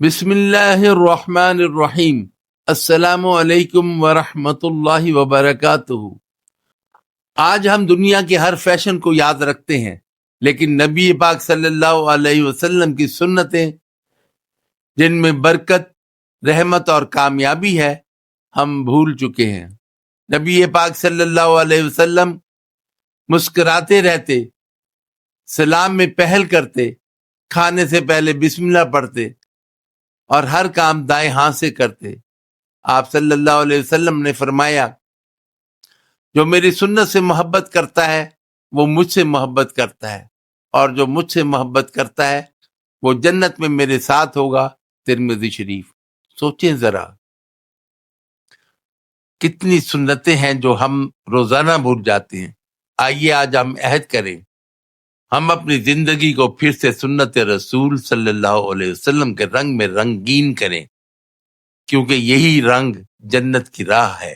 بسم اللہ الرحمن الرحیم۔ السلام علیکم ورحمۃ اللہ وبرکاتہ۔ آج ہم دنیا کے ہر فیشن کو یاد رکھتے ہیں، لیکن نبی پاک صلی اللہ علیہ وسلم کی سنتیں جن میں برکت، رحمت اور کامیابی ہے، ہم بھول چکے ہیں۔ نبی پاک صلی اللہ علیہ وسلم مسکراتے رہتے، سلام میں پہل کرتے، کھانے سے پہلے بسم اللہ پڑھتے اور ہر کام دائیں ہاتھ سے کرتے۔ آپ صلی اللہ علیہ وسلم نے فرمایا، جو میری سنت سے محبت کرتا ہے وہ مجھ سے محبت کرتا ہے، اور جو مجھ سے محبت کرتا ہے وہ جنت میں میرے ساتھ ہوگا۔ ترمذی شریف۔ سوچیں ذرا، کتنی سنتیں ہیں جو ہم روزانہ بھول جاتے ہیں۔ آئیے آج ہم عہد کریں، ہم اپنی زندگی کو پھر سے سنت رسول صلی اللہ علیہ وسلم کے رنگ میں رنگین کریں، کیونکہ یہی رنگ جنت کی راہ ہے۔